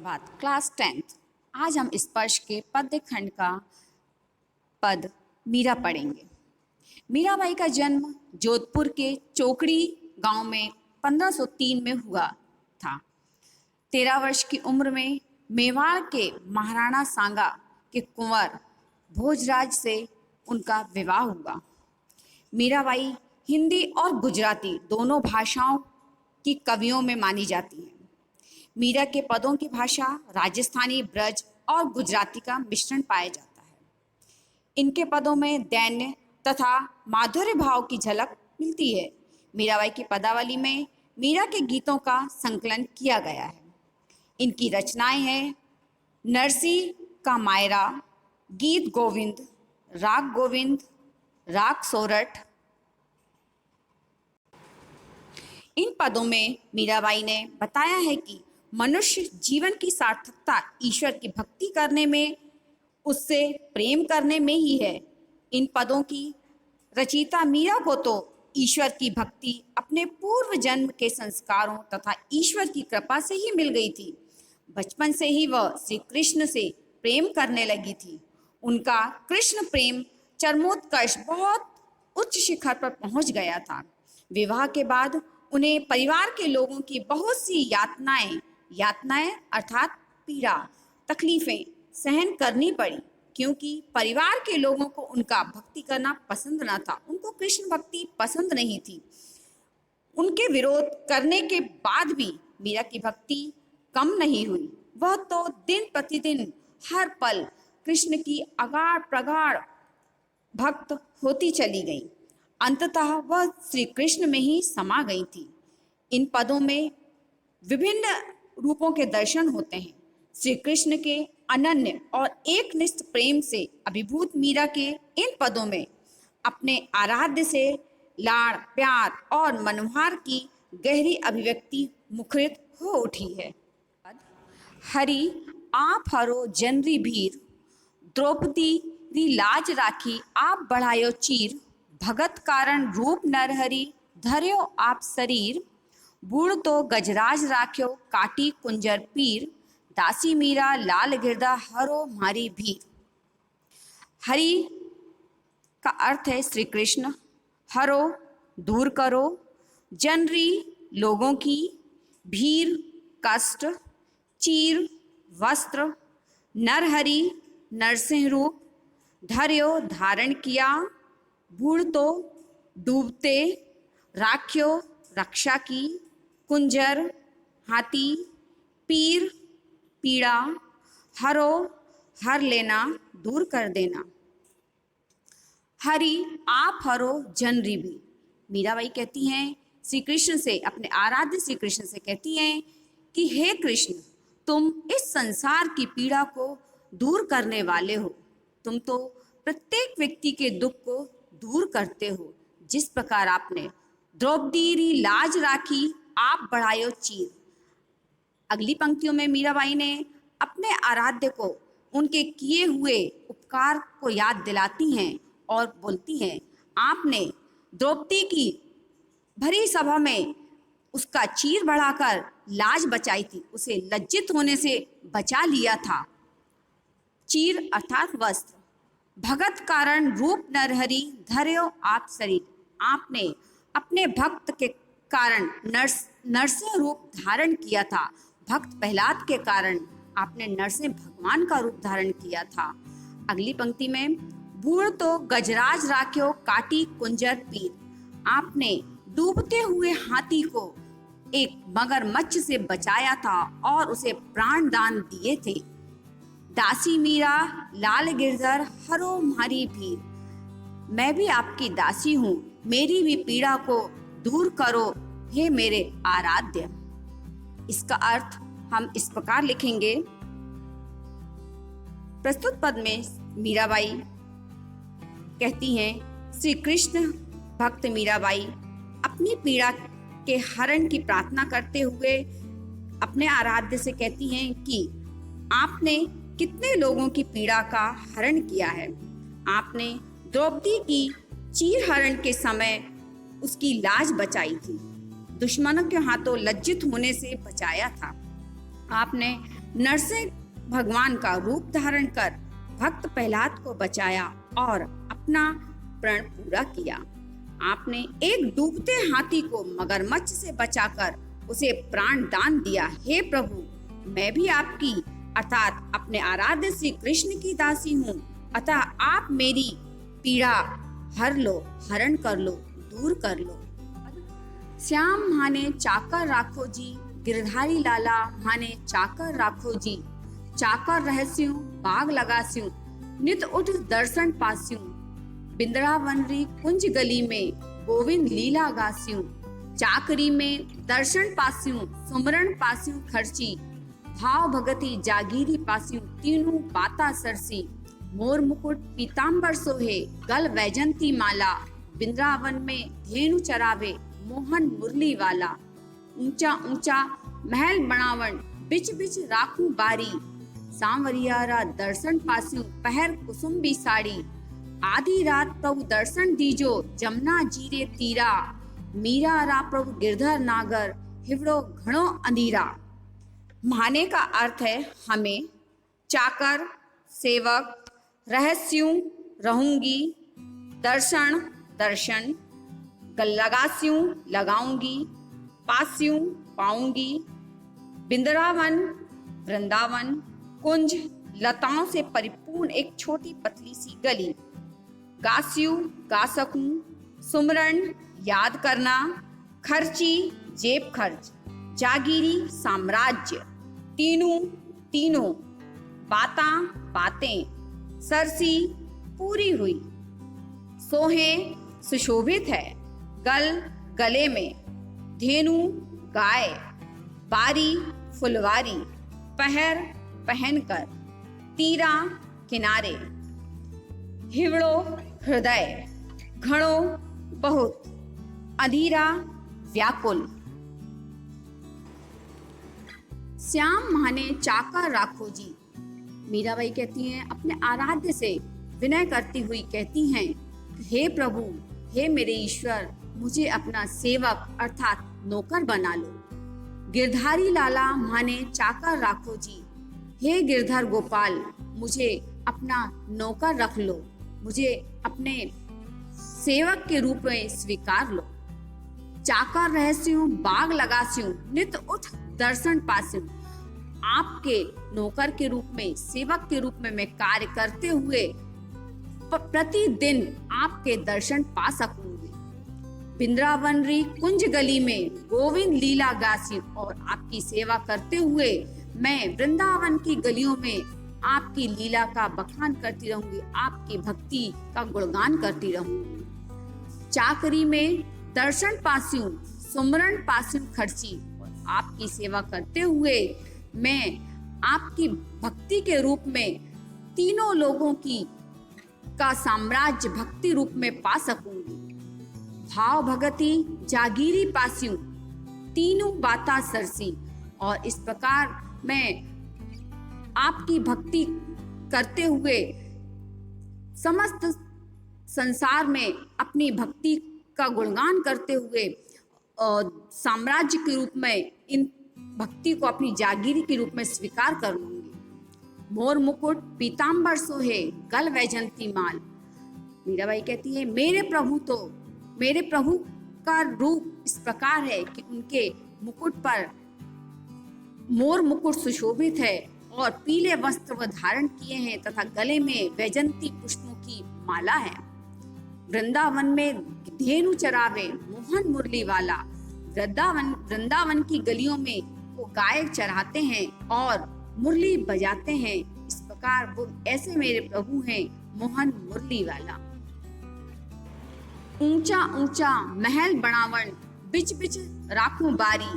सुप्रभात। Class 10th। आज हम स्पर्श के पद्य खंड का पद मीरा पढ़ेंगे। मीराबाई का जन्म जोधपुर के चोकड़ी गांव में 1503 में हुआ था। 13 वर्ष की उम्र में मेवाड़ के महाराणा सांगा के कुंवर भोजराज से उनका विवाह हुआ। मीराबाई हिंदी और गुजराती दोनों भाषाओं की कवियों में मानी जाती हैं। मीरा के पदों की भाषा राजस्थानी, ब्रज और गुजराती का मिश्रण पाया जाता है। इनके पदों में दैन्य तथा माधुर्य भाव की झलक मिलती है। मीराबाई की पदावली में मीरा के गीतों का संकलन किया गया है। इनकी रचनाएं हैं नरसी का मायरा, गीत गोविंद, राग सोरठ। इन पदों में मीराबाई ने बताया है कि मनुष्य जीवन की सार्थकता ईश्वर की भक्ति करने में, उससे प्रेम करने में ही है। इन पदों की रचयिता मीरा को तो ईश्वर की भक्ति अपने पूर्व जन्म के संस्कारों तथा ईश्वर की कृपा से ही मिल गई थी। बचपन से ही वह श्री कृष्ण से प्रेम करने लगी थी। उनका कृष्ण प्रेम चरमोत्कर्ष बहुत उच्च शिखर पर पहुंच गया था। विवाह के बाद उन्हें परिवार के लोगों की बहुत सी यातनाएं अर्थात पीड़ा, तकलीफें सहन करनी पड़ी, क्योंकि परिवार के लोगों को उनका भक्ति करना पसंद न था। उनको कृष्ण भक्ति पसंद नहीं थी। उनके विरोध करने के बाद भी मीरा की भक्ति कम नहीं हुई। वह तो दिन प्रतिदिन हर पल कृष्ण की अगाढ़ प्रगाढ़ भक्त होती चली गई। अंततः वह श्री कृष्ण में ही समा गई थी। इन पदों में विभिन्न रूपों के दर्शन होते हैं। श्री कृष्ण के अनन्य और एकनिष्ठ प्रेम से अभिभूत मीरा के इन पदों में अपने आराध्य से लाड़, प्यार और मनोहार की गहरी अभिव्यक्ति मुखरित हो उठी है। हरि आप हरो जनरी भीर, द्रौपदी री लाज राखी आप बढ़ायो चीर, भगत कारण रूप नरहरि धर्यो आप शरीर, बूढ़ तो गजराज राख्यो काटी कुंजर पीर, दासी मीरा लाल गिरदा हरो मारी भीर। हरि का अर्थ है श्री कृष्ण, हरो दूर करो, जनरी लोगों की, भीर कष्ट, चीर वस्त्र, नरहरि नरसिंह रूप, धर्यो धारण किया, बूढ़ तो डूबते, राख्यो रक्षा की, कुंजर हाथी, पीर पीड़ा, हरो हर लेना दूर कर देना। हरि आप हरो जनरी भी। मीराबाई कहती हैं श्री कृष्ण से, अपने आराध्य श्री कृष्ण से कहती हैं कि हे कृष्ण, तुम इस संसार की पीड़ा को दूर करने वाले हो। तुम तो प्रत्येक व्यक्ति के दुख को दूर करते हो। जिस प्रकार आपने द्रौपदी री लाज राखी आप बढ़ायो चीर। अगली पंक्तियों में मीराबाई ने अपने आराध्य को उनके किए हुए उपकार को याद दिलाती हैं और बोलती हैं, आपने द्रौपदी की भरी सभा में उसका चीर बढ़ाकर लाज बचाई थी, उसे लज्जित होने से बचा लिया था। चीर अर्थात वस्त्र। भगत कारण रूप नरहरि धर्यो आप शरीर। आपने अपने भक्त के कारण नरसिंह रूप धारण किया था। भक्त प्रहलाद के कारण आपने नरसिंह भगवान का रूप धारण किया था। अगली पंक्ति में, बूढ़ तो गजराज राख्यो काटी कुंजर पीर। आपने डूबते हुए हाथी को एक मगरमच्छ से बचाया था और उसे प्राण दान दिए थे। दासी मीरा लाल गिरधर हरो मारी भीर। मैं भी आपकी दासी हूँ, मेरी भी पीड़ा को दूर करो हे मेरे आराध्य। इसका अर्थ हम इस प्रकार लिखेंगे। प्रस्तुत पद में मीराबाई कहती हैं, श्री कृष्ण भक्त मीराबाई अपनी पीड़ा के हरण की प्रार्थना करते हुए अपने आराध्य से कहती हैं कि आपने कितने लोगों की पीड़ा का हरण किया है। आपने द्रौपदी की चीर हरण के समय उसकी लाज बचाई थी, दुश्मनों के हाथों लज्जित होने से बचाया था। आपने नरसिंह भगवान का रूप धारण कर भक्त प्रहलाद को बचाया और अपना प्रण पूरा किया। आपने एक डूबते हाथी को मगरमच्छ से बचाकर उसे प्राण दान दिया। हे प्रभु, मैं भी आपकी अर्थात अपने आराध्य श्री कृष्ण की दासी हूँ, अतः आप मेरी पीड़ा हर लो, हरण कर लो, दूर कर लो। श्याम माने चाकर राखो जी, गिरधारी लाला माने चाकर राखो जी। चाकर रहस्यूं बाग लगास्यूं, नित उठ दर्शन पास्यूं। बिंद्रावनरी कुंज गली में गोविंद लीला गास्यूं। चाकरी में दर्शन पास्यूं, सुमरण पास्यूं खर्ची। भाव भगति जागीरी पास्यूं, तीनों बाता सरसी। मोर मुकुट पीतांबर सोहे, गल वैजंती माला। बिंद्रावन में धेनु चरावे, मोहन मुरली वाला। ऊंचा ऊंचा महल बनावण, बिच बिच राखू बारी। सांवरियारा दर्शन पास्यूं, पहर कुसुम्बी साड़ी। आधी रात प्रभु दर्शन दीजो, जमुना जीरे तीरा। मीरा रा प्रभु गिरधर नागर, हिवड़ो घणो अंधीरा। माने का अर्थ है हमें, चाकर सेवक, रहस्यूं रहूंगी, दर्शन दर्शन, लगास्यूं लगाऊंगी, पास्यूं पाऊंगी। बिंद्रावन वृंदावन, कुंज लताओं से परिपूर्ण एक छोटी पतली सी गली। गास्यू गा सकूं, सुमरण याद करना, खर्ची जेब खर्च, जागीरी साम्राज्य, तीनों तीनों, बाता बातें, सरसी पूरी हुई। सोहे सुशोभित है, गल गले में, धेनु गाय, बारी फुलवारी, पहर पहनकर, तीरा किनारे। हिवड़ो हृदय, घणो बहुत, अधीरा व्याकुल। श्याम माने चाकर राखो जी। मीराबाई कहती हैं, अपने आराध्य से विनय करती हुई कहती हैं, हे प्रभु, हे मेरे ईश्वर, मुझे अपना सेवक अर्थात नौकर बना लो। गिरधारी लाला माने चाकर राखो जी। हे गिरधर गोपाल, मुझे अपना नौकर रख लो, मुझे अपने सेवक के रूप में स्वीकार लो। चाकर रहस्यूं बाग लगास्यूं, नित उठ दर्शन पास्यूं। आपके नौकर के रूप में, सेवक के रूप में मैं कार्य करते हुए प्रतिदिन आपके दर्शन पा सकूंगी। बिंद्रावनरी कुंज गली में गोविंद लीला गासी, और आपकी सेवा करते हुए मैं वृंदावन की गलियों में आपकी लीला का बखान करती रहूंगी, आपकी भक्ति का गुणगान करती रहूंगी। चाकरी में दर्शन पास्यूं, सुमरण पास्यूं खर्ची, और आपकी सेवा करते हुए मैं आपकी भक्ति के रूप में तीनों लोगों की का साम्राज्य भक्ति रूप में पा सकूंगी। भाव भगति जागीरी पास्यूं, तीनों बाता सरसी, और इस प्रकार मैं आपकी भक्ति करते हुए समस्त संसार में अपनी भक्ति का गुणगान करते हुए साम्राज्य के रूप में इन भक्ति को अपनी जागीरी के रूप में स्वीकार कर लूंगी। मोर मुकुट पीतांबर सोहे, गल वैजंती माल। मीराबाई कहती है, मेरे प्रभु का रूप इस प्रकार है कि उनके मुकुट पर मोर मुकुट सुशोभित है और पीले वस्त्र वह धारण किए हैं तथा गले में वैजंती पुष्पों की माला है। वृंदावन में धेनु चरावे, मोहन मुरली वाला। वृंदावन की गलियों में वो गाय चराते हैं और मुरली बजाते हैं। इस प्रकार वो ऐसे मेरे प्रभु हैं, मोहन मुरली वाला। ऊंचा ऊंचा महल बनावण, बिच बिच राखूं बारी।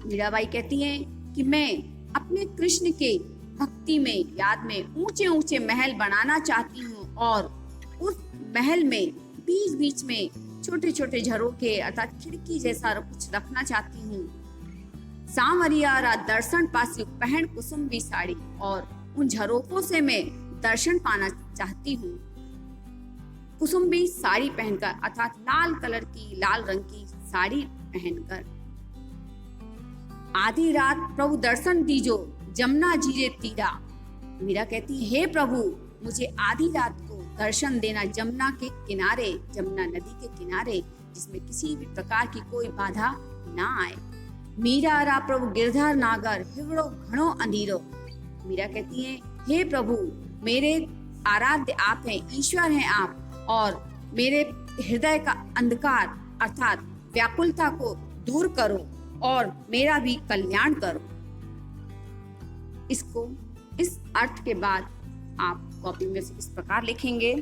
मीराबाई कहती हैं कि मैं अपने कृष्ण के भक्ति में, याद में ऊंचे ऊंचे महल बनाना चाहती हूँ, और उस महल में बीच बीच में छोटे छोटे झरोखे अर्थात खिड़की जैसा कुछ रखना चाहती हूँ। सांवरियारा दर्शन पासी, पहन कुसुम्बी साड़ी, और उन झरोखों से मैं दर्शन पाना चाहती हूँ। कुसुम्बी साड़ी पहनकर अर्थात लाल रंग की साड़ी पहनकर। आधी रात प्रभु दर्शन दीजो जमुना जीरे तीरा। मीरा कहती है, हे प्रभु मुझे आधी रात को दर्शन देना जमुना के किनारे, जमुना नदी के किनारे, जिसमें किसी भी प्रकार की कोई बाधा ना आए। मीरा रा प्रभु गिरधर नागर हिवड़ो घणो अंधेरो। मीरा कहती है, हे प्रभु मेरे आराध्य आप हैं, ईश्वर हैं आप, और मेरे हृदय का अंधकार अर्थात व्याकुलता को दूर करो और मेरा भी कल्याण करो। इसको इस अर्थ के बाद आप कॉपी में इस प्रकार लिखेंगे।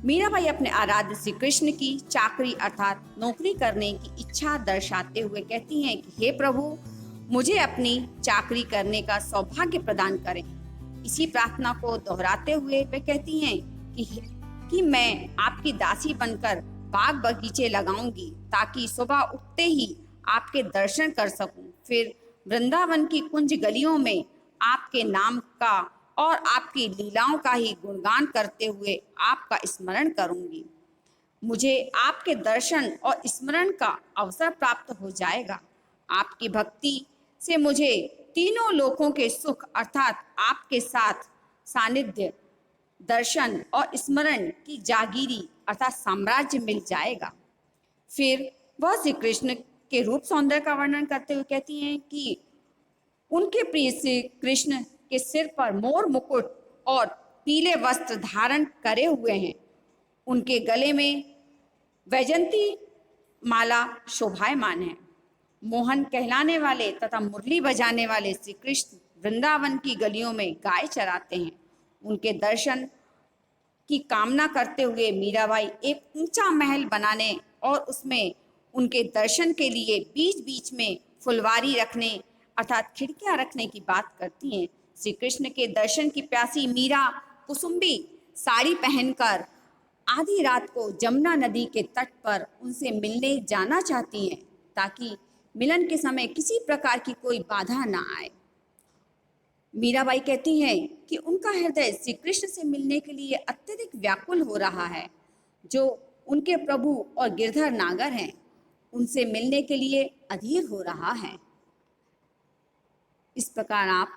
मीराबाई अपने आराध्य श्री कृष्ण की चाकरी अर्थात नौकरी करने की इच्छा दर्शाते हुए कहती हैं कि हे प्रभु मुझे अपनी चाकरी करने का सौभाग्य प्रदान करें। इसी प्रार्थना को दोहराते हुए वे कहती हैं कि मैं आपकी दासी बनकर बाग बगीचे लगाऊंगी ताकि सुबह उठते ही आपके दर्शन कर सकूं। फिर वृंदावन की कुंज गलियों में आपके नाम का और आपकी लीलाओं का ही गुणगान करते हुए आपका स्मरण करूंगी। मुझे आपके दर्शन और स्मरण का अवसर प्राप्त हो जाएगा। आपकी भक्ति से मुझे तीनों लोकों के सुख अर्थात आपके साथ सानिध्य, दर्शन और स्मरण की जागीरी अर्थात साम्राज्य मिल जाएगा। फिर वह श्री कृष्ण के रूप सौंदर्य का वर्णन करते हुए कहती हैं कि उनके प्रिय श्री कृष्ण के सिर पर मोर मुकुट और पीले वस्त्र धारण करे हुए हैं। उनके गले में वैजंती माला शोभायमान है। मोहन कहलाने वाले तथा मुरली बजाने वाले श्री कृष्ण वृंदावन की गलियों में गाय चराते हैं। उनके दर्शन की कामना करते हुए मीराबाई एक ऊंचा महल बनाने और उसमें उनके दर्शन के लिए बीच बीच में फुलवारी रखने अर्थात खिड़कियां रखने की बात करती हैं। श्री कृष्ण के दर्शन की प्यासी मीरा कुसुम्बी साड़ी पहनकर आधी रात को जमुना नदी के तट पर उनसे मिलने जाना चाहती हैं ताकि मिलन के समय किसी प्रकार की कोई बाधा ना आए। मीराबाई कहती हैं कि उनका हृदय श्री कृष्ण से मिलने के लिए अत्यधिक व्याकुल हो रहा है, जो उनके प्रभु और गिरधर नागर हैं, उनसे मिलने के लिए अधीर हो रहा है। इस प्रकार आप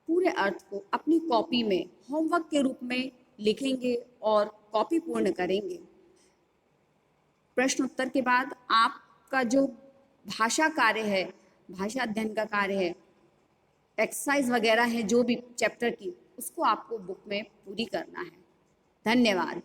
पूरे अर्थ को अपनी कॉपी में होमवर्क के रूप में लिखेंगे और कॉपी पूर्ण करेंगे। प्रश्न उत्तर के बाद आपका जो भाषा कार्य है, भाषा अध्ययन का कार्य है, एक्सरसाइज वगैरह है जो भी चैप्टर की, उसको आपको बुक में पूरी करना है। धन्यवाद।